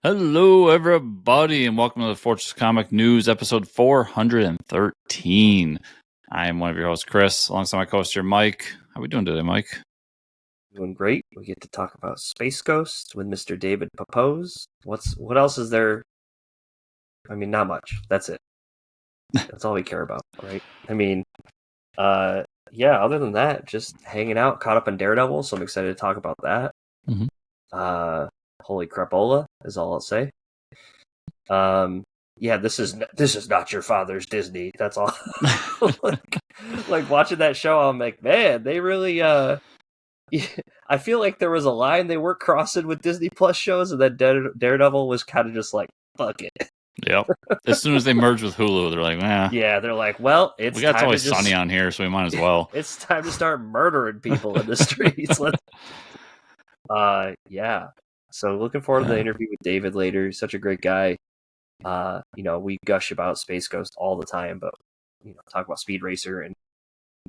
Hello, everybody, and welcome to the Fortress Comic News, episode 413. I am one of your hosts, Chris, alongside my co-host here, Mike. How are we doing today, Mike? Doing great. We get to talk about Space Ghost with Mr. David Papose. What else is there? I mean, not much. That's it. That's all we care about, right? I mean, yeah. Other than that, just hanging out, caught up in Daredevil, so I'm excited to talk about that. Mm-hmm. Holy crapola is all I'll say. Yeah, this is not your father's Disney. That's all. like watching that show, I'm like, man, they really I feel like there was a line they weren't crossing with Disney Plus shows, and then Daredevil was kind of just like, fuck it. Yep. As soon as they merge with Hulu, they're like, nah. Yeah, they're like, well, we got It's Always Sunny on here, so we might as well. It's time to start murdering people in the streets. Yeah. So looking forward to the interview with David later. He's such a great guy. We gush about Space Ghost all the time, but talk about Speed Racer and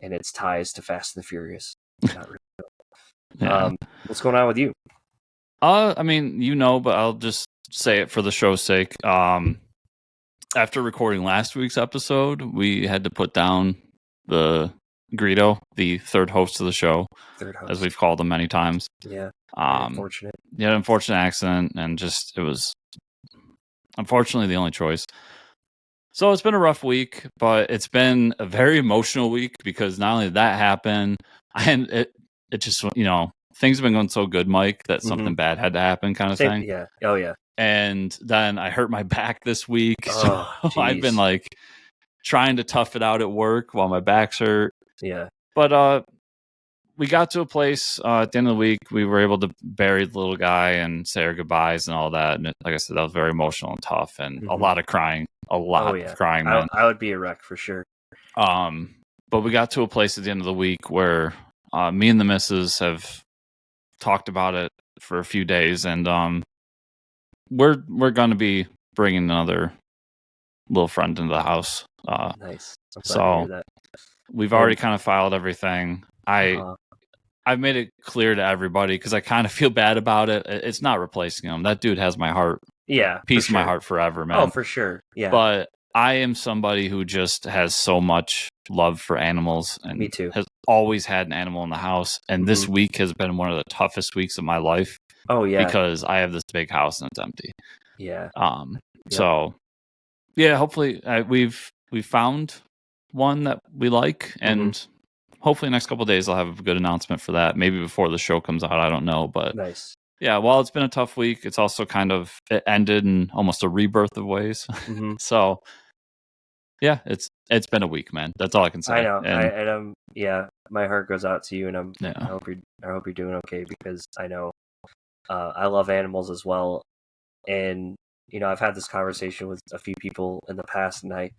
its ties to Fast and the Furious. Not really. Yeah. What's going on with you? I mean, but I'll just say it for the show's sake. After recording last week's episode, we had to put down the Greedo, the third host of the show, as we've called him many times. Yeah. Unfortunate. Yeah, unfortunate accident, and just it was unfortunately the only choice. So it's been a rough week, but it's been a very emotional week because not only did that happen, and it just things have been going so good, Mike, that something bad had to happen, kind of thing. Yeah. Oh yeah. And then I hurt my back this week, so I've been like trying to tough it out at work while my back's hurt. Yeah. But we got to a place at the end of the week. We were able to bury the little guy and say our goodbyes and all that. And like I said, that was very emotional and tough, and a lot of crying. Of crying, man. I would be a wreck for sure. But we got to a place at the end of the week where me and the missus have talked about it for a few days, and we're going to be bringing another little friend into the house. Nice. So we've already kind of filed everything. I've made it clear to everybody because I kind of feel bad about it. It's not replacing him. That dude has my heart. Yeah. Piece of my heart forever, man. Oh, for sure. Yeah. But I am somebody who just has so much love for animals, and me too. Has always had an animal in the house. And this week has been one of the toughest weeks of my life. Oh yeah. Because I have this big house and it's empty. Yeah. So yeah, hopefully we've found one that we like, and hopefully next couple of days I'll have a good announcement for that. Maybe before the show comes out, I don't know, but nice. Yeah, while it's been a tough week, it's also it ended in almost a rebirth of ways. So yeah, it's been a week, man. That's all I can say. I know, and my heart goes out to you, and I hope you're doing okay, because I know I love animals as well, and I've had this conversation with a few people in the past, and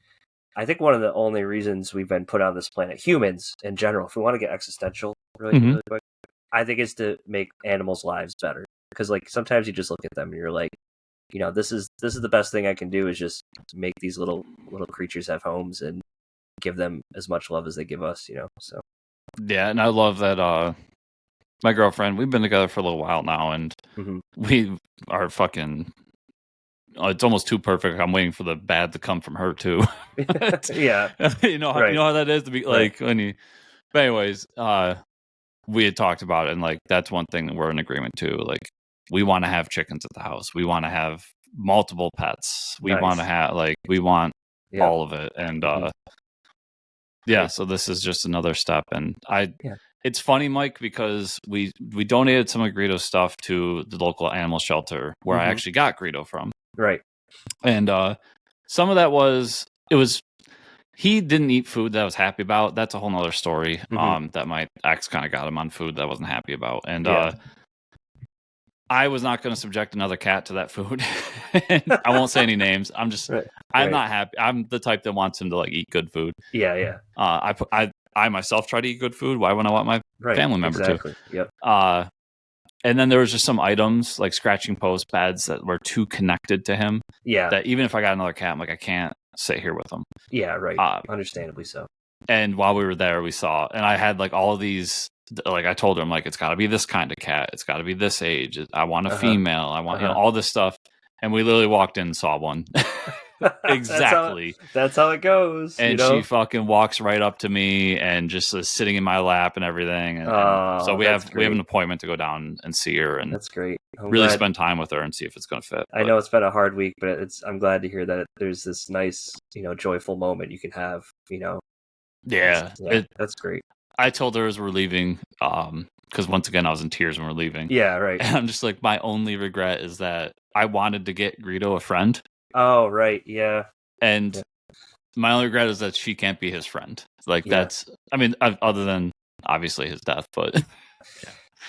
I think one of the only reasons we've been put on this planet, humans in general, if we want to get existential really quick, I think it's to make animals' lives better. Because like sometimes you just look at them and you're like, this is the best thing I can do, is just make these little creatures have homes and give them as much love as they give us, So yeah, and I love that my girlfriend, we've been together for a little while now, and we are fucking it's almost too perfect. I'm waiting for the bad to come from her too. Yeah. You know how that is to be like when you. But anyways, we had talked about it, and like that's one thing that we're in agreement to. Like, we want to have chickens at the house. We want to have multiple pets. We want to have we want all of it, and so this is just another step. And it's funny, Mike, because we donated some of Greedo's stuff to the local animal shelter where I actually got Greedo from. Right. And some of that he didn't eat food that I was happy about. That's a whole nother story. That my ex kind of got him on food that I wasn't happy about. And I was not going to subject another cat to that food. I won't say any names. I'm just, I'm not happy. I'm the type that wants him to like eat good food. Yeah, yeah. I myself try to eat good food. Why wouldn't I want my family member to? Yep. And then there was just some items like scratching post beds that were too connected to him. Yeah. That even if I got another cat, I'm like, I can't sit here with him. Yeah, right. Understandably so. And while we were there, we saw, and I had like all of these, like I told her, I'm like, it's got to be this kind of cat. It's got to be this age. I want a female. I want all this stuff. And we literally walked in and saw one. Exactly. That's how it goes. And she fucking walks right up to me and just is sitting in my lap and everything. And so we have an appointment to go down and see her. And that's great. Really spend time with her and see if it's going to fit. I know it's been a hard week, but I'm glad to hear that there's this nice, joyful moment you can have. Yeah, that's great. I told her as we're leaving, because once again I was in tears when we're leaving. Yeah, right. And I'm just like, my only regret is that I wanted to get Greedo a friend. Oh, right, yeah. And my only regret is that she can't be his friend. Like that's, I mean, other than obviously his death, but.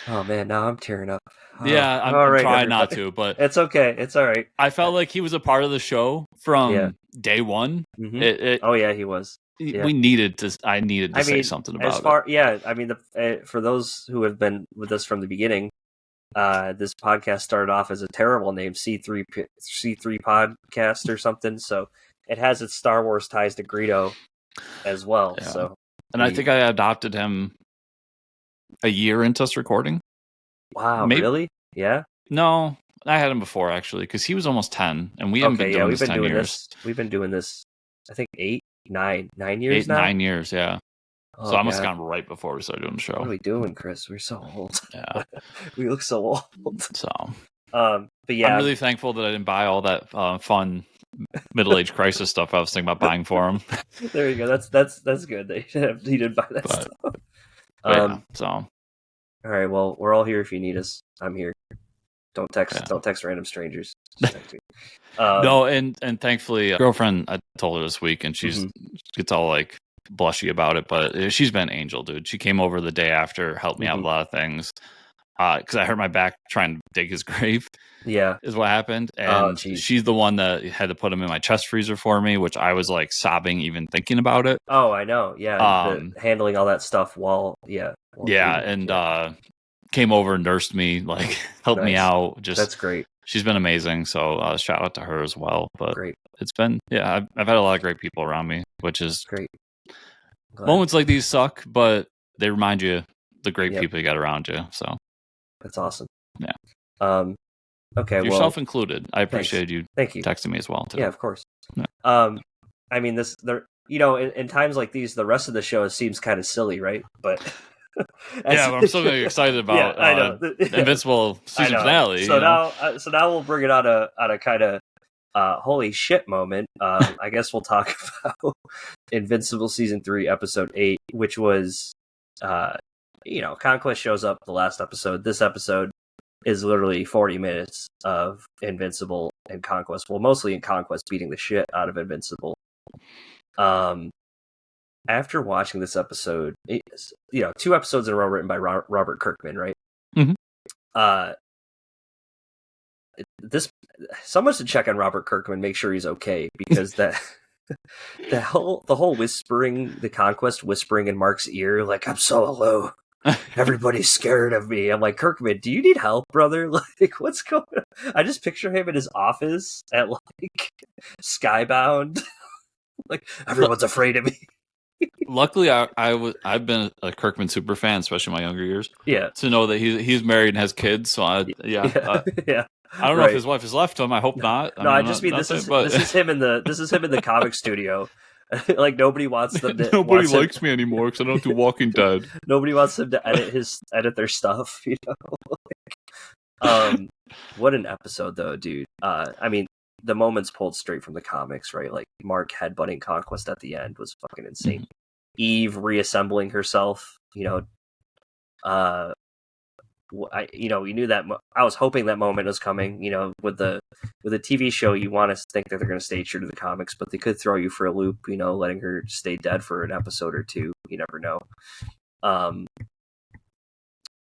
Oh man, now I'm tearing up. Yeah, I'm trying not to, but it's okay. It's all right. I felt like he was a part of the show from day one. Mm-hmm. He was. We needed to. I needed to say something about it. I mean, for those who have been with us from the beginning, this podcast started off as a terrible name, C3 Podcast or something. So it has its Star Wars ties to Greedo as well. Yeah. So, and I think I adopted him a year into us recording. Wow, really? Yeah. No, I had him before actually because he was almost 10, and we haven't been doing this 10 years. We've been doing this, I think 9 years now. 9 years, yeah. Oh, so I must have gone right before we started doing the show. What are we doing, Chris? We're so old. Yeah, we look so old. So, but yeah, I'm really thankful that I didn't buy all that fun middle-age crisis stuff I was thinking about buying for him. There you go. That's good. He did buy that stuff. So. All right. Well, we're all here if you need us. I'm here. Don't text random strangers. No, and thankfully, girlfriend, I told her this week, and she gets all like blushy about it, but she's been an angel, dude. She came over the day after, helped me out with a lot of things. Because I hurt my back trying to dig his grave. Yeah, is what happened, and she's the one that had to put him in my chest freezer for me, which I was like sobbing even thinking about it. Oh, I know. Yeah, handling all that stuff while came over and nursed me, like helped me out. Just that's great. She's been amazing. So shout out to her as well. But great. It's been I've had a lot of great people around me, which is great. Moments like these suck, but they remind you the great people you got around you. So that's awesome. Yeah. Okay. Yourself included. I appreciate you. Thank you. Texting me as well too. Yeah, of course. Yeah. I mean, in times like these, the rest of the show seems kind of silly, right? But but I'm still really excited about I know. Invincible season finale. So now we'll bring it on a kind of holy shit moment. I guess we'll talk about Invincible season 3, episode 8, which was, Conquest shows up the last episode. This episode is literally 40 minutes of Invincible and Conquest. Well, mostly in Conquest beating the shit out of Invincible. After watching this episode, 2 episodes in a row written by Robert Kirkman, right? Mm-hmm. Someone should check on Robert Kirkman, make sure he's okay, because that the whole whispering, the Conquest whispering in Mark's ear, like, I'm so alone. Everybody's scared of me. I'm like, Kirkman, do you need help, brother? Like, what's going on? I just picture him in his office at like Skybound. Like, everyone's afraid of me. Luckily, I've been a Kirkman super fan, especially in my younger years. Yeah, to know that he's married and has kids. So I don't know if his wife has left him. I hope not. This is him in the comic studio. Like nobody wants them. Nobody likes me anymore because I don't do Walking Dead. Nobody wants him to edit their stuff. What an episode, though, dude. I mean, the moments pulled straight from the comics, right? Like Mark headbutting Conquest at the end was fucking insane. Mm-hmm. Eve reassembling herself. We knew that. I was hoping that moment was coming. With a TV show, you want to think that they're going to stay true to the comics, but they could throw you for a loop. Letting her stay dead for an episode or two. You never know.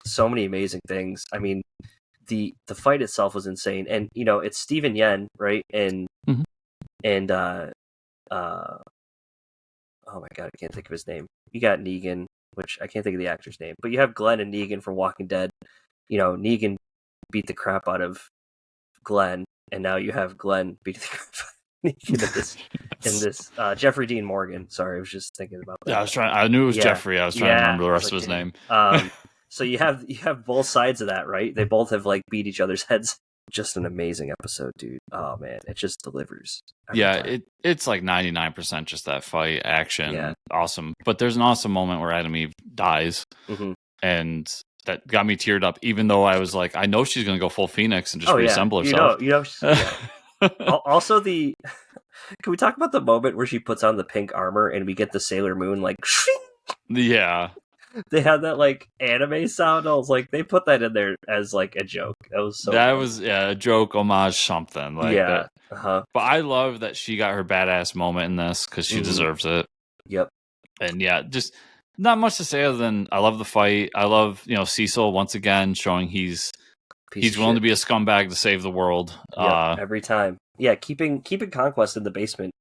So many amazing things. I mean, the fight itself was insane, and it's Steven Yeun, right? And oh my god, I can't think of his name. You got Negan, which I can't think of the actor's name, but you have Glenn and Negan from Walking Dead. Negan beat the crap out of Glenn, and now you have Glenn beat the crap out of Negan in this Jeffrey Dean Morgan. Sorry, I was just thinking about that. Yeah, I knew it was Jeffrey. I was trying to remember the rest of his name. So you have both sides of that, right? They both have like beat each other's heads just an amazing episode, dude. Oh man, it just delivers. It's like 99% just that fight action. Yeah. Awesome. But there's an awesome moment where Adam Eve dies, and that got me teared up. Even though I was like, I know she's gonna go full Phoenix and just reassemble herself. Also, can we talk about the moment where she puts on the pink armor and we get the Sailor Moon like? Yeah. They had that like anime sound. I was like, they put that in there as like a joke. That was so. That fun. was a joke, homage, something like that. But I love that she got her badass moment in this because she deserves it. Yep. And just not much to say other than I love the fight. I love Cecil once again showing he's willing to be a scumbag to save the world. Every time. Yeah, keeping Conquest in the basement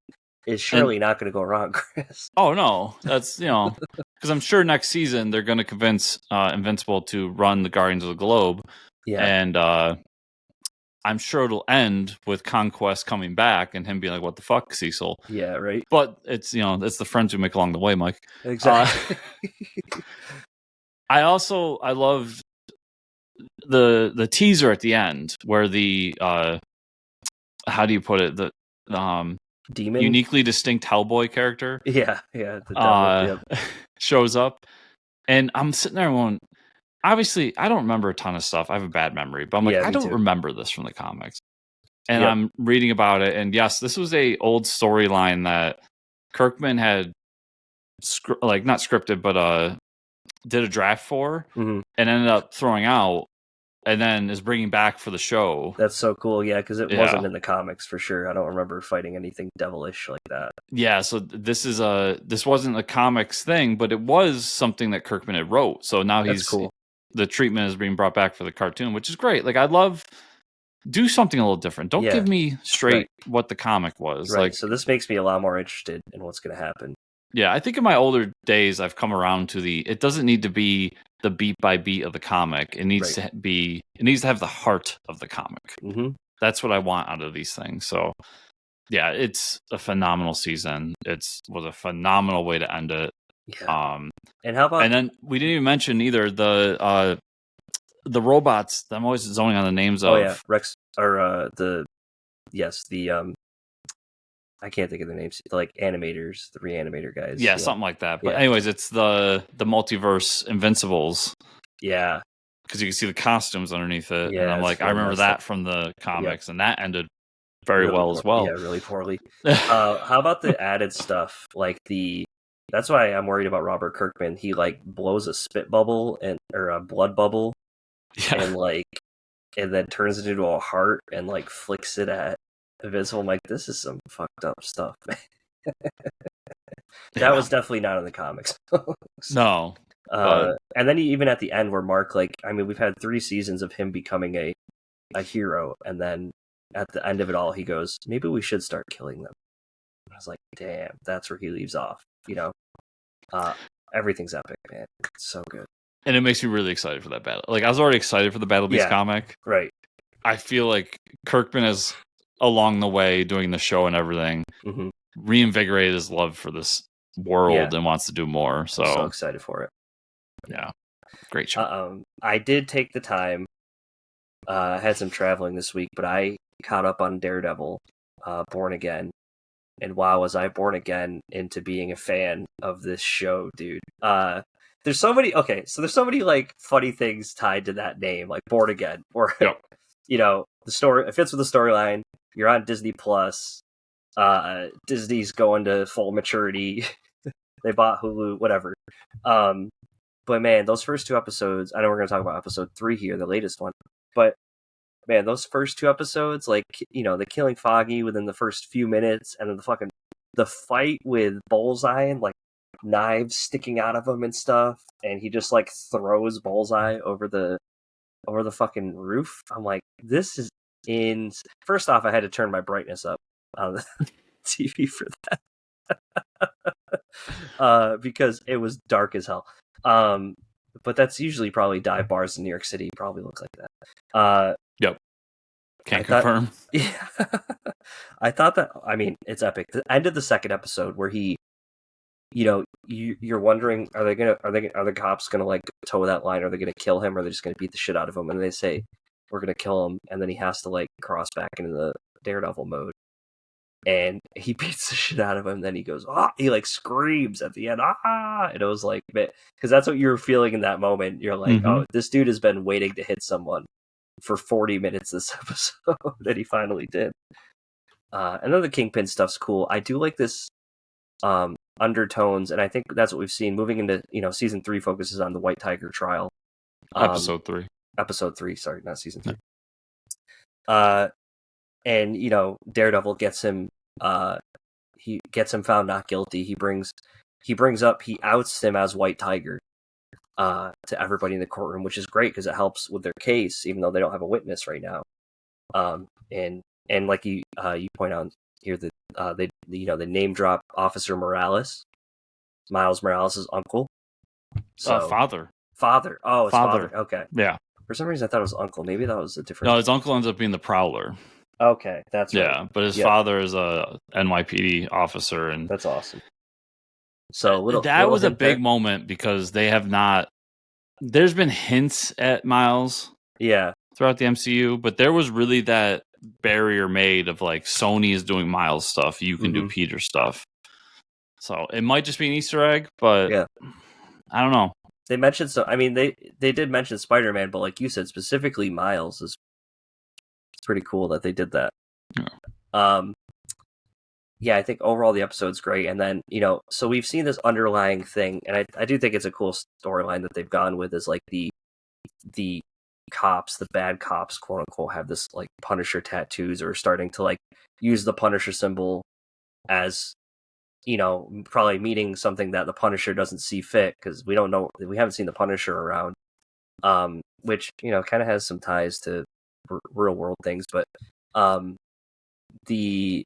is surely not going to go wrong, Chris. Oh no, that's because I'm sure next season they're going to convince Invincible to run the Guardians of the Globe, and I'm sure it'll end with Conquest coming back and him being like, "What the fuck, Cecil?" Yeah, right. But it's it's the friends we make along the way, Mike. Exactly. I loved the teaser at the end where the how do you put it, the demon, uniquely distinct Hellboy character, the devil, shows up, and I'm sitting there going, obviously I don't remember a ton of stuff. I have a bad memory, but I'm like, I don't remember this from the comics, and I'm reading about it, and yes, this was a old storyline that Kirkman had not scripted, but did a draft for, and ended up throwing out, and then is bringing back for the show. That's so cool, because it wasn't in the comics for sure. I don't remember fighting anything devilish like that. Yeah, so this wasn't a comics thing, but it was something that Kirkman had wrote. So now the treatment is being brought back for the cartoon, which is great. Like, I'd love do something a little different. Don't give me straight what the comic was. Right. So this makes me a lot more interested in what's going to happen. Yeah, I think in my older days, I've come around to it doesn't need to be the beat by beat of the comic. It needs to have the heart of the comic. Mm-hmm. That's what I want out of these things. So, yeah, it's a phenomenal season. Was a phenomenal way to end it. Yeah. And how about? And then we didn't even mention either the robots. I'm always zoning on the names of. Oh yeah, Rex or the I can't think of the names. Like animators, the reanimator guys. Yeah, something like that. But anyways, it's the multiverse Invincibles. Yeah. Because you can see the costumes underneath it. Yeah, and I'm like, I remember that from the comics, and that ended very well as well. Yeah, really poorly. How about the added stuff? Like that's why I'm worried about Robert Kirkman. He like blows a spit bubble or a blood bubble, and then turns it into a heart and like flicks it at Invincible. I'm like, this is some fucked up stuff, man. That was definitely not in the comics. No. And then even at the end where Mark, we've had 3 seasons of him becoming a hero, and then at the end of it all, he goes, maybe we should start killing them. I was like, damn, that's where he leaves off, Everything's epic, man. It's so good. And it makes me really excited for that battle. Like, I was already excited for the Battle Beast comic. Right. I feel like Kirkman is, along the way, doing the show and everything, reinvigorated his love for this world and wants to do more. So, I'm so excited for it. Yeah. Great show. I did take the time. I had some traveling this week, but I caught up on Daredevil, Born Again. And wow, was I born again into being a fan of this show, dude. There's so many like funny things tied to that name, like Born Again, or the story. It fits with the storyline. You're on Disney Plus. Disney's going to full maturity. They bought Hulu, whatever. But man, those first 2 episodes. I know we're going to talk about episode 3 here, the latest one. But man, those first 2 episodes, the killing Foggy within the first few minutes, and then the fight with Bullseye and like knives sticking out of him and stuff, and he just like throws Bullseye over the fucking roof. I'm like, this is First off, I had to turn my brightness up on the TV for that because it was dark as hell. But that's usually probably dive bars in New York City. Probably looks like that. Yep. Can't confirm. I thought that. I mean, it's epic. The end of the second episode where he, you're wondering, are the cops gonna like toe that line? Are they gonna kill him? Or are they just gonna beat the shit out of him? And they say, we're gonna kill him, and then he has to like cross back into the Daredevil mode, and he beats the shit out of him. Then he goes, he like screams at the end, and it was like, because that's what you were feeling in that moment. You're like, oh, this dude has been waiting to hit someone for 40 minutes this episode, that he finally did. And then the Kingpin stuff's cool. I do like this undertones, and I think that's what we've seen moving into, season 3 focuses on the White Tiger trial. Episode 3, sorry, not season 3. And Daredevil gets him found not guilty. He outs him as White Tiger to everybody in the courtroom, which is great because it helps with their case, even though they don't have a witness right now. And like you point out here that they name drop Officer Morales, Miles Morales' uncle. So father. Oh, it's father. Okay. Yeah. For some reason, I thought it was uncle. Maybe that was a different. No, his uncle ends up being the Prowler. Okay, that's right. Yeah, but his father is a NYPD officer, and that's awesome. So that was a big moment because they have not. There's been hints at Miles, throughout the MCU, but there was really that barrier made of like Sony is doing Miles stuff, you can do Peter stuff. So it might just be an Easter egg, but I don't know. They mentioned they did mention Spider-Man, but like you said, specifically Miles is pretty cool that they did that. I think overall the episode's great. And then, so we've seen this underlying thing, and I do think it's a cool storyline that they've gone with, is like the cops, the bad cops, quote unquote, have this like Punisher tattoos, or starting to like use the Punisher symbol as, probably meaning something that the Punisher doesn't see fit, because we haven't seen the Punisher around, which, kind of has some ties to real world things. But the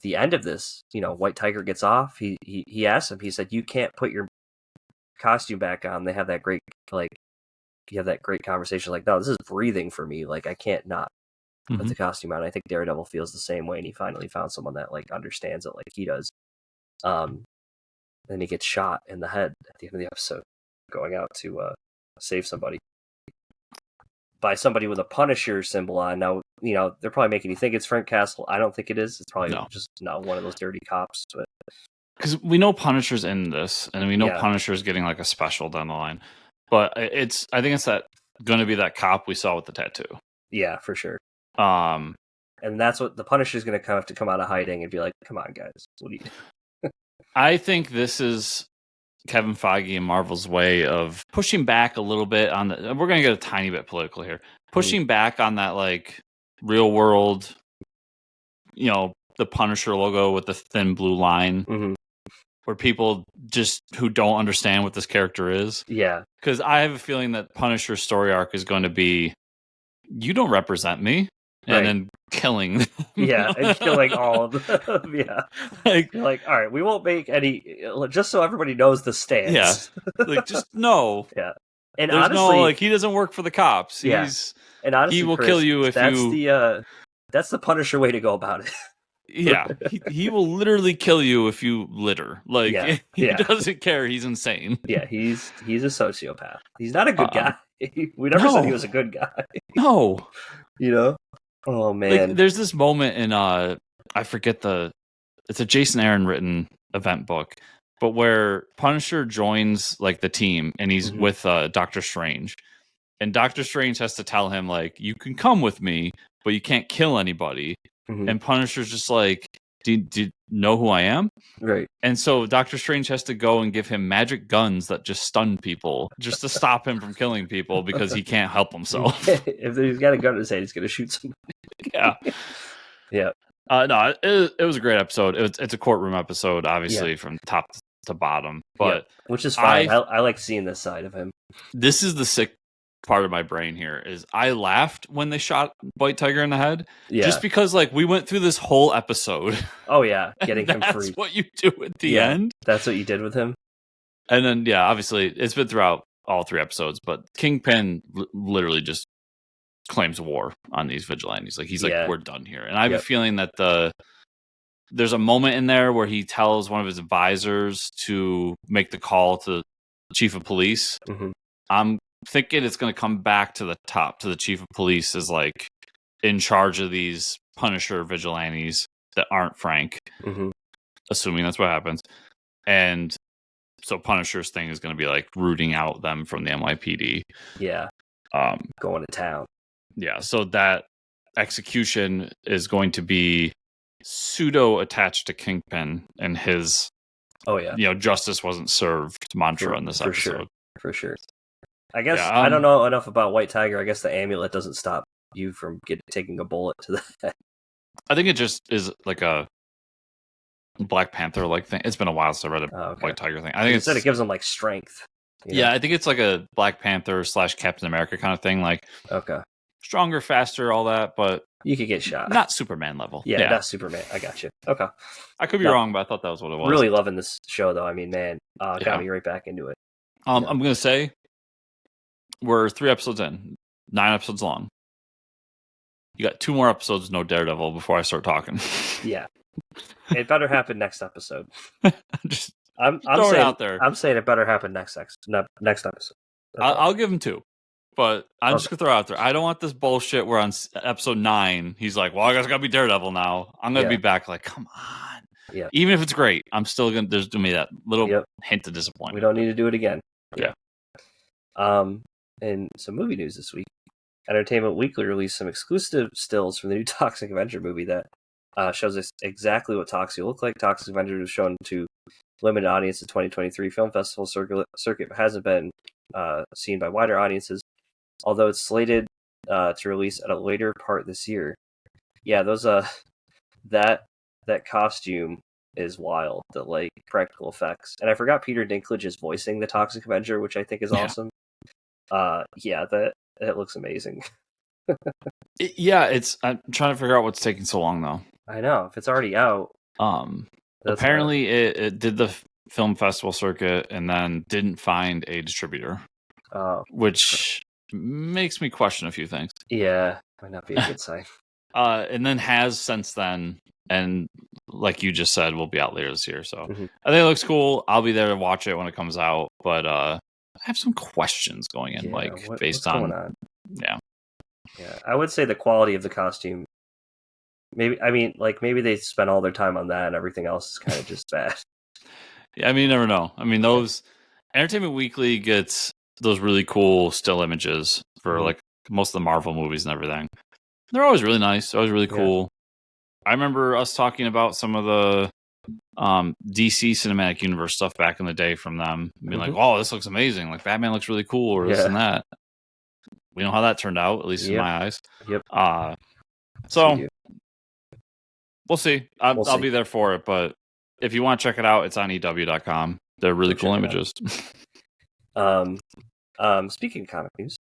end of this, White Tiger gets off. He asks him, he said, you can't put your costume back on. They have that great, you have that great conversation, like, no, this is breathing for me. Like, I can't not put the costume on. I think Daredevil feels the same way, and he finally found someone that like understands it like he does. Then he gets shot in the head at the end of the episode, going out to save somebody by somebody with a Punisher symbol on. Now, they're probably making you think it's Frank Castle. I don't think it is. It's probably just not one of those dirty cops. But because we know Punisher's in this, and we know Punisher's getting like a special down the line. But I think it's going to be that cop we saw with the tattoo. Yeah, for sure. And that's what the Punisher's going to have to come out of hiding and be like, "Come on, guys, what do you?" I think this is Kevin Feige and Marvel's way of pushing back a little bit on the. We're going to get a tiny bit political here, pushing back on that like real world, the Punisher logo with the thin blue line, where people just who don't understand what this character is. Yeah, because I have a feeling that Punisher's story arc is going to be, you don't represent me. And then killing. And killing all of them. Like, all right, we won't make any, just so everybody knows the stance. Like, just no. And there's honestly, he doesn't work for the cops. And honestly, he will Chris, kill you if that's the Punisher way to go about it. He will literally kill you if you litter. Like, he doesn't care. He's insane. Yeah, he's a sociopath. He's not a good guy. We never said he was a good guy. No. Oh man! Like, there's this moment in I forget it's a Jason Aaron written event book, but where Punisher joins like the team, and he's with Doctor Strange, and Doctor Strange has to tell him like, you can come with me, but you can't kill anybody. And Punisher's just like, do you know who I am? Right. And so Doctor Strange has to go and give him magic guns that just stun people, just to stop him from killing people, because he can't help himself. If he's got a gun in his hand, he's going to shoot somebody. Yeah. No, it was a great episode. It's a courtroom episode, obviously, from top to bottom. But which is fine. I like seeing this side of him. This is the sick part of my brain here, is I laughed when they shot White Tiger in the head, just because like we went through this whole episode. Oh yeah, getting him free. That's what you do at the end. That's what you did with him. And then obviously it's been throughout all 3 episodes, but Kingpin literally just claims war on these vigilantes. Like, he's like, we're done here. And I have a feeling that there's a moment in there where he tells one of his advisors to make the call to the chief of police. I'm thinking it's going to come back to the top, to the chief of police is like in charge of these Punisher vigilantes that aren't Frank, assuming that's what happens. And so Punisher's thing is going to be like rooting out them from the NYPD. Yeah. Going to town. Yeah. So that execution is going to be pseudo attached to Kingpin and his, justice wasn't served mantra in this episode. For sure. I guess I don't know enough about White Tiger. I guess the amulet doesn't stop you from taking a bullet to the head. I think it just is like a Black Panther like thing. It's been a while since I read a White Tiger thing. I think it gives them like strength. Yeah, I think it's like a Black Panther / Captain America kind of thing. Like, stronger, faster, all that, but you could get shot. Not Superman level. Yeah, not Superman. I got you. Okay. I could be wrong, but I thought that was what it was. Really loving this show, though. I mean, man, got me right back into it. I'm going to say we're 3 episodes in, 9 episodes long. You got 2 more episodes, no Daredevil, before I start talking. Yeah. It better happen next episode. Just I'm throw saying, it out there. I'm saying it better happen next episode. I'll give him 2. But I'm just going to throw it out there. I don't want this bullshit where on episode 9, he's like, well, I guess I got to be Daredevil now. I'm going to be back like, come on. Yeah. Even if it's great, I'm still going to, there's going to be that little hint of disappointment. We don't need to do it again. Yeah. And some movie news this week. Entertainment Weekly released some exclusive stills from the new Toxic Avenger movie that shows us exactly what Toxic will look like. Toxic Avenger was shown to limited audience in 2023 film festival circuit, hasn't been seen by wider audiences, although it's slated to release at a later part this year. Yeah, those that costume is wild. The like practical effects, and I forgot Peter Dinklage is voicing the Toxic Avenger, which I think is awesome. That looks amazing. I'm trying to figure out what's taking so long though. I know, if it's already out. Apparently it did the film festival circuit and then didn't find a distributor. Which makes me question a few things. Yeah, might not be a good sign. And then has since then, and like you just said, will be out later this year. So I think it looks cool. I'll be there to watch it when it comes out. But I have some questions going in, based on. Yeah. Yeah, I would say the quality of the costume. Maybe they spent all their time on that, and everything else is kind of just bad. Yeah, I mean, you never know. I mean, those Entertainment Weekly gets those really cool still images for like most of the Marvel movies and everything. They're always really nice. Always really cool. I remember us talking about some of the DC Cinematic Universe stuff back in the day from them. Being like, oh, this looks amazing. Like Batman looks really cool or this and that. We know how that turned out, at least in my eyes. Yep. So we'll see. I'll be there for it, but if you want to check it out, it's on EW.com. They're really cool images. Speaking of comic news,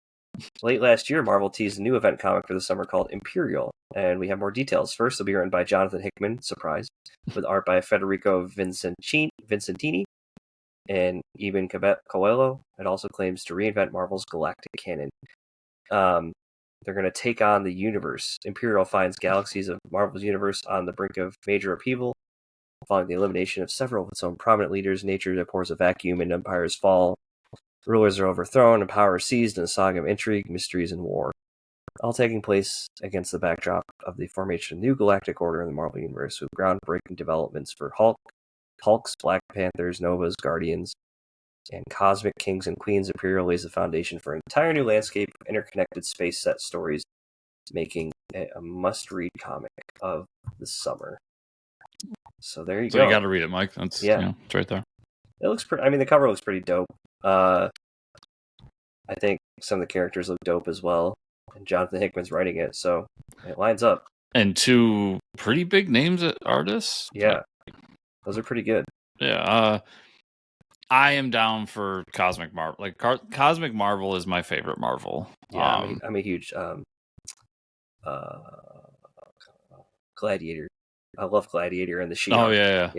late last year, Marvel teased a new event comic for the summer called Imperial, and we have more details. First, it'll be written by Jonathan Hickman, surprise, with art by Federico Vincentini and Eben Coelho. It also claims to reinvent Marvel's galactic canon. They're going to take on the universe. Imperial finds galaxies of Marvel's universe on the brink of major upheaval. Following the elimination of several of its own prominent leaders, nature pours a vacuum and empires fall. Rulers are overthrown and power is seized in a saga of intrigue, mysteries, and war. All taking place against the backdrop of the formation of a new galactic order in the Marvel Universe with groundbreaking developments for Hulks, Black Panthers, Novas, Guardians, and Cosmic Kings and Queens. Imperial lays the foundation for an entire new landscape of interconnected space set stories, making it a must-read comic of the summer. So there you go. So you got to read it, Mike. That's it's right there. It looks pretty. I mean, the cover looks pretty dope. I think some of the characters look dope as well, and Jonathan Hickman's writing it, so it lines up. And 2 pretty big names at artists. Yeah, those are pretty good. Yeah, I am down for Cosmic Marvel. Like Cosmic Marvel is my favorite Marvel. Yeah, I'm a huge Gladiator. I love Gladiator and the She-Hulk. Oh yeah.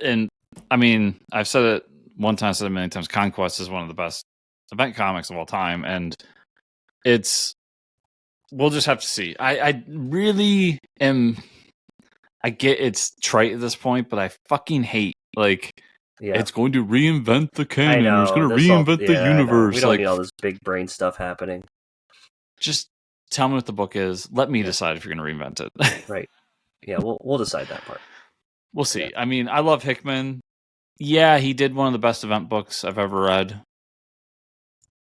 And I mean, I've said it one time, said it many times. Conquest is one of the best event comics of all time, and we'll just have to see. I really am. I get it's trite at this point, but I fucking hate like it's going to reinvent the canon. I know, it's going to reinvent the universe. We don't need all this big brain stuff happening. Just tell me what the book is. Let me decide if you're going to reinvent it. Right. Yeah, we'll decide that part. We'll see. Yeah. I mean, I love Hickman. Yeah, he did one of the best event books I've ever read.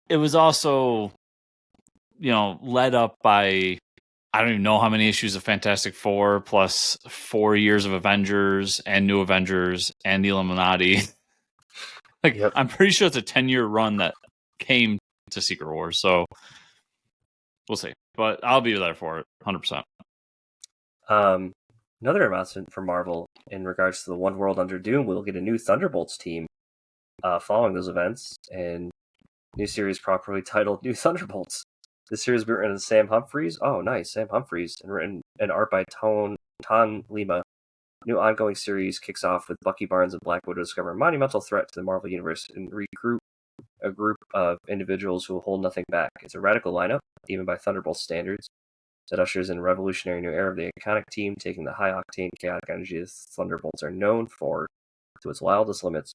It was also, led up by, I don't even know how many issues of Fantastic Four, plus 4 years of Avengers and New Avengers and the Illuminati. I'm pretty sure it's a 10-year run that came to Secret Wars, so we'll see. But I'll be there for it, 100%. Another announcement from Marvel in regards to the One World Under Doom, we'll get a new Thunderbolts team following those events, and new series properly titled New Thunderbolts. This series will be written by Sam Humphries. Oh, nice, Sam Humphries, and written and art by Ton Lima. New ongoing series kicks off with Bucky Barnes and Black Widow discover a monumental threat to the Marvel Universe and recruit a group of individuals who will hold nothing back. It's a radical lineup, even by Thunderbolts standards, that ushers in a revolutionary new era of the iconic team, taking the high-octane, chaotic energy the Thunderbolts are known for to its wildest limits.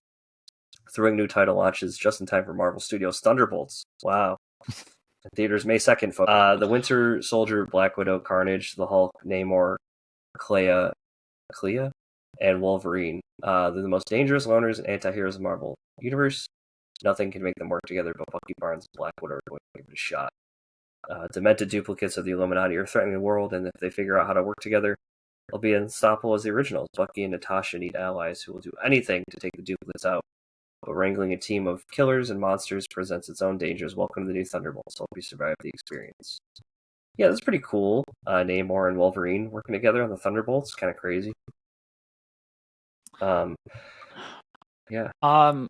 Thrilling new title launches just in time for Marvel Studios' Thunderbolts. Wow. In theaters May 2nd, folks. The Winter Soldier, Black Widow, Carnage, the Hulk, Namor, Clea, and Wolverine. They're the most dangerous loners and anti-heroes in the Marvel Universe. Nothing can make them work together, but Bucky Barnes and Black Widow are going to give it a shot. Demented duplicates of the Illuminati are threatening the world, and if they figure out how to work together, they'll be unstoppable as the originals. Bucky and Natasha need allies who will do anything to take the duplicates out. But wrangling a team of killers and monsters presents its own dangers. Welcome to the new Thunderbolts. Hope you survive the experience. Yeah, that's pretty cool. Namor and Wolverine working together on the Thunderbolts. Kind of crazy. Yeah. Are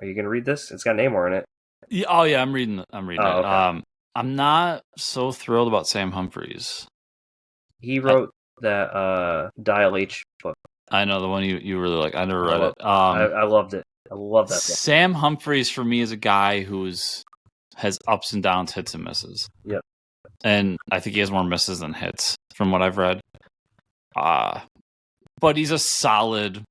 you gonna read this? It's got Namor in it. Yeah, oh yeah, I'm reading it. Okay. I'm not so thrilled about Sam Humphries. He wrote that Dial H book. I know, the one you really like. I never read it. I loved it. I love that book. Sam Humphries for me is a guy has ups and downs, hits and misses. Yep. And I think he has more misses than hits from what I've read. But he's a solid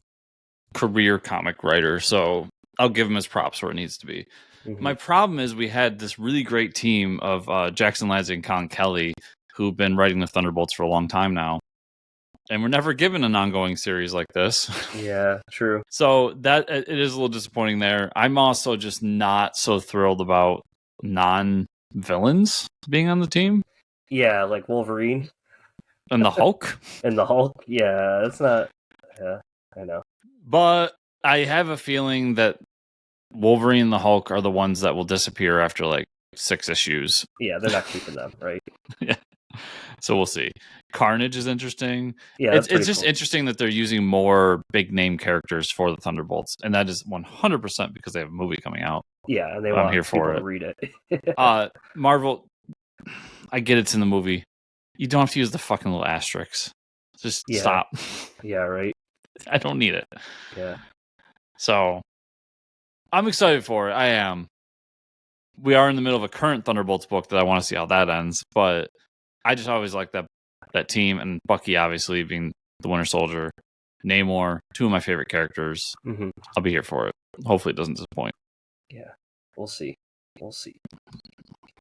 career comic writer, so I'll give him his props where it needs to be. Mm-hmm. My problem is we had this really great team of Jackson Lansing and Colin Kelly who've been writing the Thunderbolts for a long time now. And we're never given an ongoing series like this. Yeah, true. So that it is a little disappointing there. I'm also just not so thrilled about non-villains being on the team. Yeah, like Wolverine. And the Hulk. Yeah, that's not... Yeah, I know. But I have a feeling that Wolverine and the Hulk are the ones that will disappear after like 6 issues. Yeah, they're not keeping them, right? Yeah. So we'll see. Carnage is interesting. Yeah, it's just cool. Interesting that they're using more big name characters for the Thunderbolts, and that is 100% because they have a movie coming out. Yeah, and they want here people for to read it. Marvel, I get it's in the movie. You don't have to use the fucking little asterisks. Just stop. Yeah, right. I don't need it. Yeah. So I'm excited for it. I am. We are in the middle of a current Thunderbolts book that I want to see how that ends, but I just always like that team, and Bucky obviously being the Winter Soldier, Namor, 2 of my favorite characters. Mm-hmm. I'll be here for it. Hopefully it doesn't disappoint. Yeah, we'll see.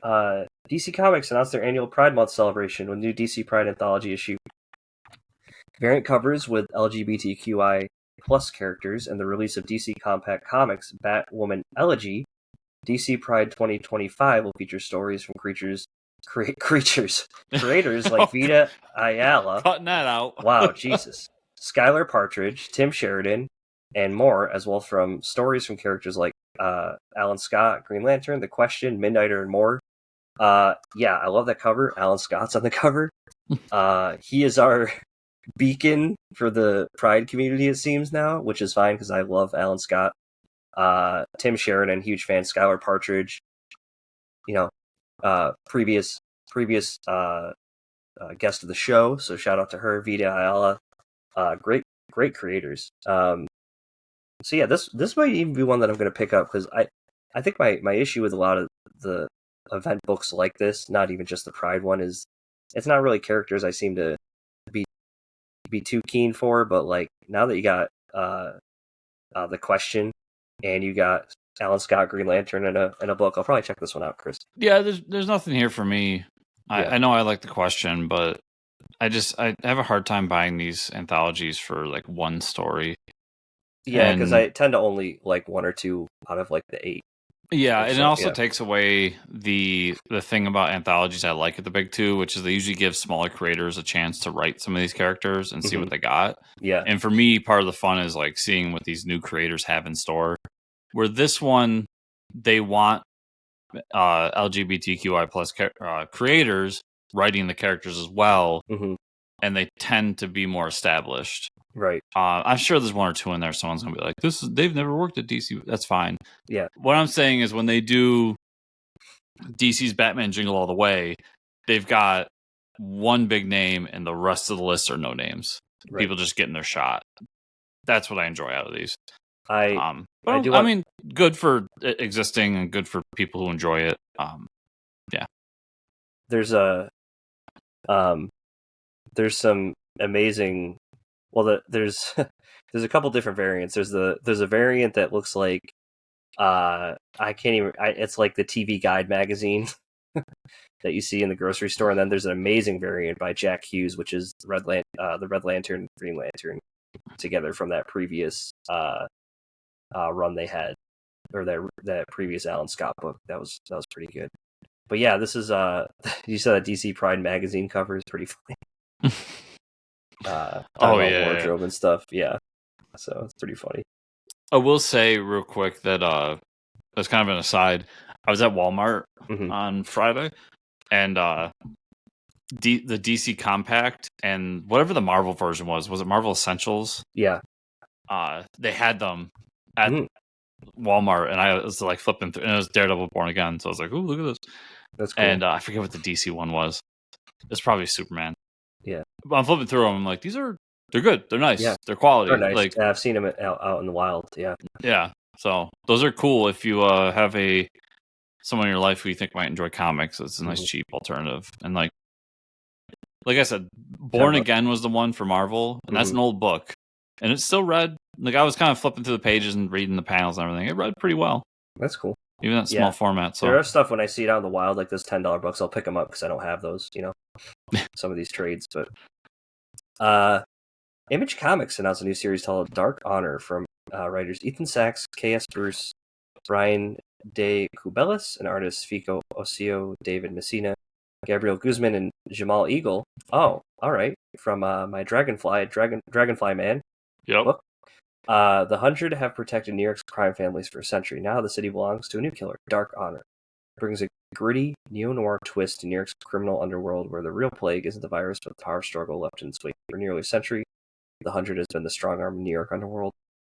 DC Comics announced their annual Pride Month celebration with new DC Pride Anthology issue. Variant covers with LGBTQI plus characters and the release of DC Compact Comics Batwoman Elegy. DC Pride 2025 will feature stories from creators like Vita Ayala. Cutting that out. Wow, Jesus. Skylar Partridge, Tim Sheridan, and more, as well from stories from characters like Alan Scott, Green Lantern, The Question, Midnighter, and more. Yeah, I love that cover. Alan Scott's on the cover. He is our beacon for the Pride community, it seems now, which is fine because I love Alan Scott. Tim Sheridan, huge fan. Skylar Partridge, previous guest of the show, so shout out to her. Vita Ayala, great creators. So yeah, this might even be one that I'm going to pick up because I think my issue with a lot of the event books like this, not even just the Pride one, is it's not really characters I seem to be too keen for, but like now that you got The Question, and you got Alan Scott Green Lantern in a book. I'll probably check this one out, Chris. Yeah, there's nothing here for me. I know I like The Question, but I have a hard time buying these anthologies for like one story. Yeah, because I tend to only like one or two out of like the 8. Yeah, and it also takes away the thing about anthologies I like at the big two, which is they usually give smaller creators a chance to write some of these characters and see what they got. Yeah. And for me, part of the fun is like seeing what these new creators have in store. Where this one, they want LGBTQI plus creators writing the characters as well, and they tend to be more established. Right. I'm sure there's one or two in there. Someone's gonna be like, they've never worked at DC. That's fine. Yeah. What I'm saying is when they do DC's Batman Jingle All the Way, they've got one big name and the rest of the list are no names. Right. People just getting their shot. That's what I enjoy out of these. I mean, good for existing and good for people who enjoy it. Yeah. There's some amazing. Well, there's a couple different variants. There's a variant that looks like I can't even. It's like the TV Guide magazine that you see in the grocery store, and then there's an amazing variant by Jack Hughes, which is the Red Lantern, Green Lantern together from that previous run they had, or that previous Alan Scott book. That was pretty good. But yeah, this is you said that DC Pride magazine cover is pretty funny. Wardrobe and stuff. Yeah, so it's pretty funny. I will say real quick that that's kind of an aside. I was at Walmart on Friday, and the DC Compact and whatever the Marvel version was it Marvel Essentials? Yeah. They had them at Walmart, and I was like flipping through, and it was Daredevil Born Again. So I was like, "Oh, look at this!" That's cool. And I forget what the DC one was. It's probably Superman. Yeah. But I'm flipping through them. I'm like, they're good. They're nice. Yeah. They're quality. They're nice. Like, I've seen them out in the wild. Yeah. Yeah. So those are cool if you have someone in your life who you think might enjoy comics. It's a nice cheap alternative. And like I said, Born Again was the one for Marvel, and that's an old book, and it's still read. Like I was kind of flipping through the pages and reading the panels and everything. It read pretty well. That's cool. Even that small format. So there are stuff when I see it out in the wild, like those $10 books, I'll pick them up because I don't have those. Some of these trades, but. Image Comics announced a new series called Dark Honor from writers Ethan Sachs, K.S. Bruce, Brian De Cubelis, and artists Fico Ossio, David Messina, Gabriel Guzman, and Jamal Eagle. Oh, all right. From my Dragonfly Man book. The 100 have protected New York's crime families for a century. Now the city belongs to a new killer, Dark Honor. It brings a gritty neo-noir twist to New York's criminal underworld where the real plague isn't the virus but the power struggle left in its wake for nearly a century. The 100 has been the strong arm of New York underworld.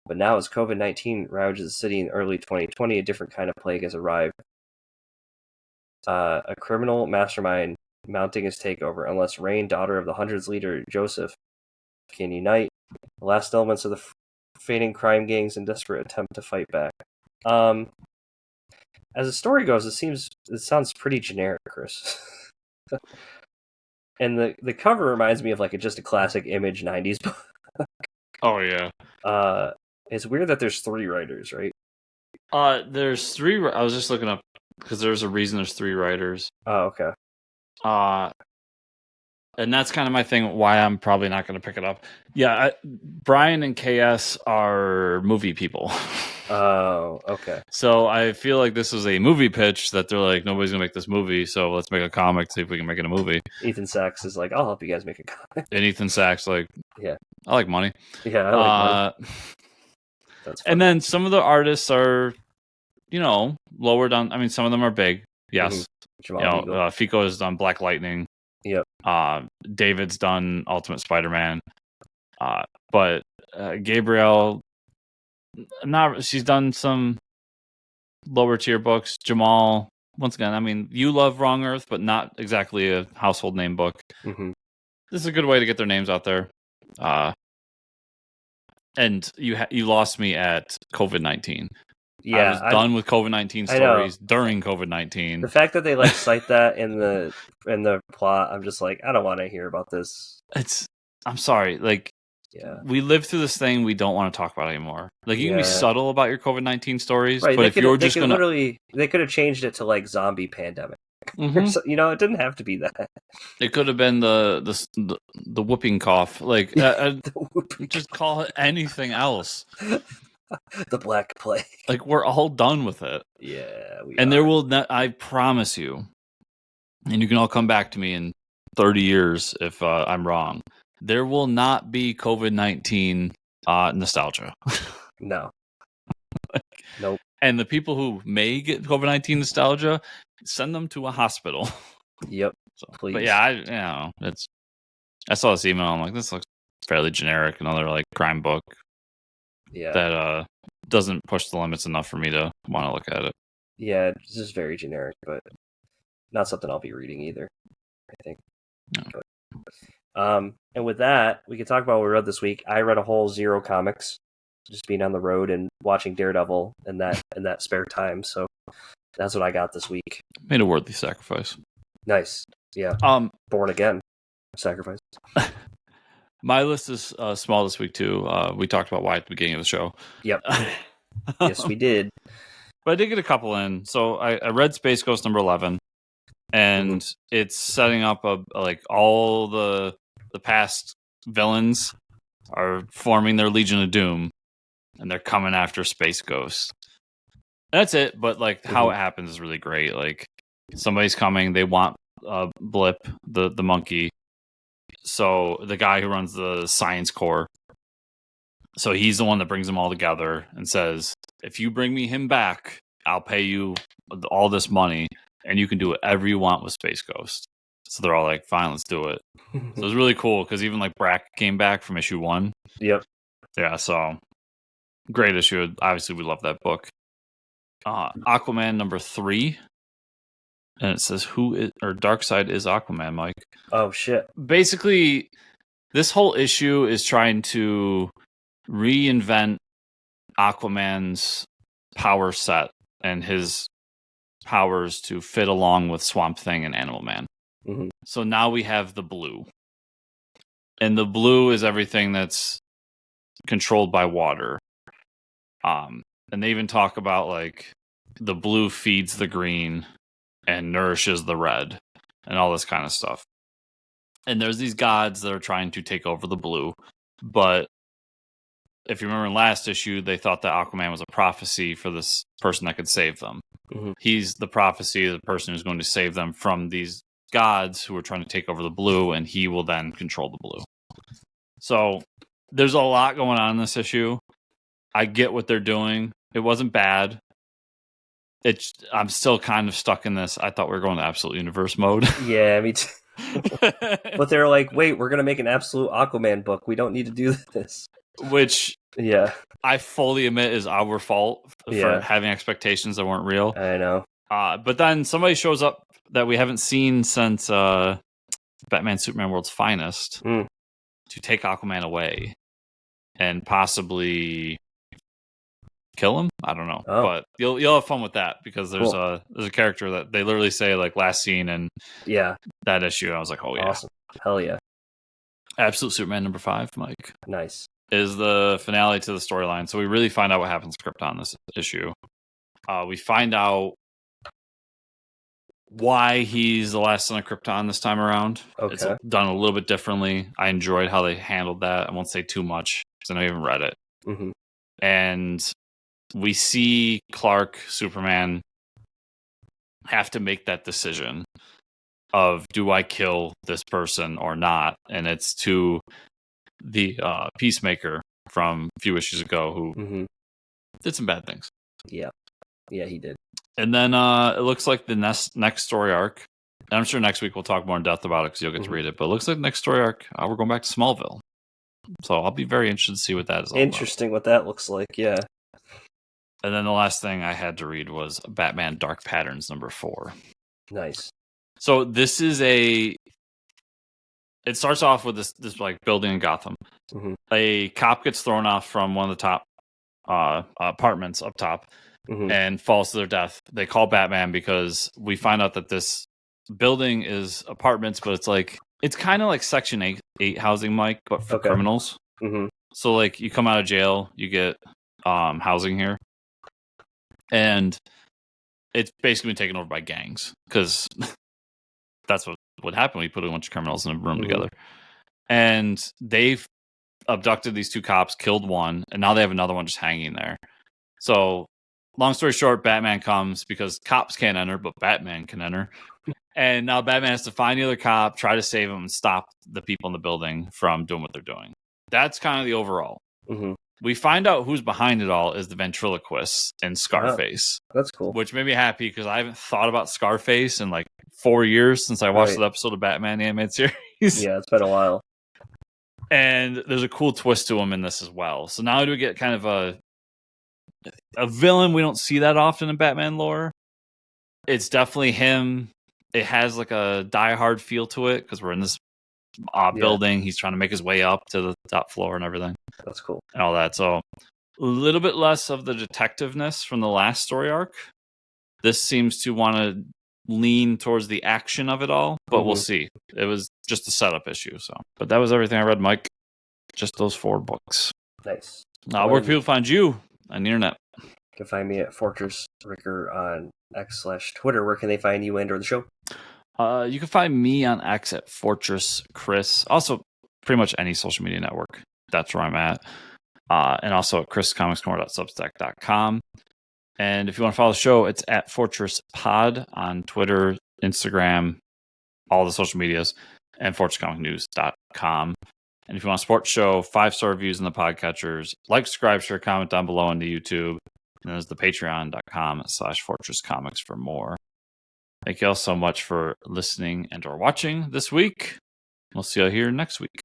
But now as COVID-19 ravages the city in early 2020, a different kind of plague has arrived. A criminal mastermind mounting his takeover unless Rain, daughter of the 100's leader Joseph, can unite the last elements of the fading crime gangs in desperate attempt to fight back. As the story goes, it sounds pretty generic, Chris. And the cover reminds me of like just a classic Image 90s book. Oh yeah. It's weird that there's 3 writers, right? There's 3. I was just looking up because there's a reason there's 3 writers. Oh, okay. And that's kind of my thing. Why I'm probably not going to pick it up. Yeah, Brian and KS are movie people. Oh, okay. So I feel like this is a movie pitch that they're like, nobody's gonna make this movie, so let's make a comic, see if we can make it a movie. Ethan Sachs is like, I'll help you guys make a comic. And Ethan Sachs like, yeah, I like money. Yeah, I like money. That's funny. And then some of the artists are, lower down. I mean, some of them are big. Yes. Fico has done Black Lightning. Yep. David's done Ultimate Spider-Man. But Gabrielle, she's done some lower tier books. Jamal, once again, I mean, you love Wrong Earth, but not exactly a household name book. Mm-hmm. This is a good way to get their names out there. And you lost me at COVID-19. Yeah, I was done with COVID-19 stories during COVID-19. The fact that they cite that in the plot, I'm just like, I don't want to hear about this. I'm sorry, like we lived through this thing we don't want to talk about anymore. Like, you can be subtle about your COVID-19 stories, right, but if you're just gonna, they could have changed it to like zombie pandemic. So, it didn't have to be that. It could have been the whooping cough. Like, just call it anything else. The Black Plague. Like, we're all done with it. Yeah, there will not. I promise you, and you can all come back to me in 30 years if I'm wrong. There will not be COVID-19 nostalgia. No. Nope. And the people who may get COVID-19 nostalgia, send them to a hospital. Yep. Please. But yeah, I saw this email. I'm like, this looks fairly generic. Another like crime book. Yeah. That doesn't push the limits enough for me to want to look at it. Yeah, it's just very generic, but not something I'll be reading either, I think. No. And with that, we can talk about what we read this week. I read a whole Zero comics, just being on the road and watching Daredevil in that spare time. So that's what I got this week. Made a worthy sacrifice. Nice. Yeah. Born again sacrifice. My list is small this week too. We talked about why at the beginning of the show. Yep. Yes, we did. But I did get a couple in. So I read Space Ghost number 11, and it's setting up like all the past villains are forming their Legion of Doom, and they're coming after Space Ghost. That's it. But like how it happens is really great. Like, somebody's coming. They want Blip, the monkey. So the guy who runs the science corps, so he's the one that brings them all together and says, if you bring me him back, I'll pay you all this money, and you can do whatever you want with Space Ghost. So they're all like, fine, let's do it. So it was really cool, because even like Brack came back from issue 1. Yep. Yeah, so great issue. Obviously, we love that book. Aquaman number 3. And it says, Darkseid is Aquaman, Mike. Oh, shit. Basically, this whole issue is trying to reinvent Aquaman's power set and his powers to fit along with Swamp Thing and Animal Man. Mm-hmm. So now we have the blue. And the blue is everything that's controlled by water. And they even talk about, like, the blue feeds the green and nourishes the red and all this kind of stuff. And there's these gods that are trying to take over the blue. But if you remember in last issue, they thought that Aquaman was a prophecy for this person that could save them. Mm-hmm. He's the prophecy of the person who's going to save them from these gods who are trying to take over the blue, and he will then control the blue. So there's a lot going on in this issue. I get what they're doing. It wasn't bad. I'm still kind of stuck in this. I thought we were going to Absolute Universe mode. Yeah, me too. But they're like, wait, we're going to make an Absolute Aquaman book. We don't need to do this. Which, yeah, I fully admit is our fault for having expectations that weren't real. I know. But then somebody shows up that we haven't seen since Batman Superman World's Finest to take Aquaman away and possibly kill him. I don't know, but you'll have fun with that, because there's a character that they literally say like last scene and that issue. I was like, oh yeah, awesome, hell yeah. Absolute Superman number 5, Mike. Nice. Is the finale to the storyline. So we really find out what happens to Krypton this issue. We find out why he's the last son of Krypton this time around. Okay. It's done a little bit differently. I enjoyed how they handled that. I won't say too much, because I know you haven't read it. Mm-hmm. And we see Clark, Superman, have to make that decision of, do I kill this person or not? And it's to the Peacemaker from a few issues ago, who did some bad things. Yeah, he did. And then it looks like the next story arc, and I'm sure next week we'll talk more in depth about it, because you'll get to read it, but it looks like the next story arc, we're going back to Smallville. So I'll be very interested to see what that is all Interesting what that looks like, yeah. And then the last thing I had to read was Batman Dark Patterns number 4. Nice. So this is it starts off with this like building in Gotham. Mm-hmm. A cop gets thrown off from one of the top apartments up top and falls to their death. They call Batman, because we find out that this building is apartments, but it's kind of like Section 8 housing, Mike, but for criminals. Mm-hmm. So like you come out of jail, you get housing here, and it's basically been taken over by gangs because that's what would happen when you put a bunch of criminals in a room together. And they've abducted these 2 cops, killed one, and now they have another one just hanging there. So long story short, Batman comes because cops can't enter, but Batman can enter. And now Batman has to find the other cop, try to save him, and stop the people in the building from doing what they're doing. That's kind of the overall. Mm-hmm. We find out who's behind it all is the ventriloquist and Scarface. Oh, that's cool. Which made me happy because I haven't thought about Scarface in like 4 years since I watched the episode of Batman the Animated Series. Yeah, it's been a while. And there's a cool twist to him in this as well. So now do we get kind of a villain we don't see that often in Batman lore. It's definitely him. It has like a Die Hard feel to it because we're in this building. He's trying to make his way up to the top floor and everything. That's cool. And all that. So a little bit less of the detectiveness from the last story arc. This seems to want to lean towards the action of it all, but we'll see. It was just a setup issue. So, but that was everything I read, Mike. Just those 4 books. Nice. Where can people find you on the internet? You can find me at Fortress Ricker on X/Twitter. Where can they find you and or the show? You can find me on X at Fortress Chris. Also, pretty much any social media network. That's where I'm at. And also at chriscomicscorner.substack.com. And if you want to follow the show, it's at Fortress Pod on Twitter, Instagram, all the social medias, and fortresscomicnews.com. And if you want to support the show, 5-star reviews in the podcatchers, like, subscribe, share, comment down below on the YouTube. And there's the patreon.com/fortresscomics for more. Thank you all so much for listening and or watching this week. We'll see you all here next week.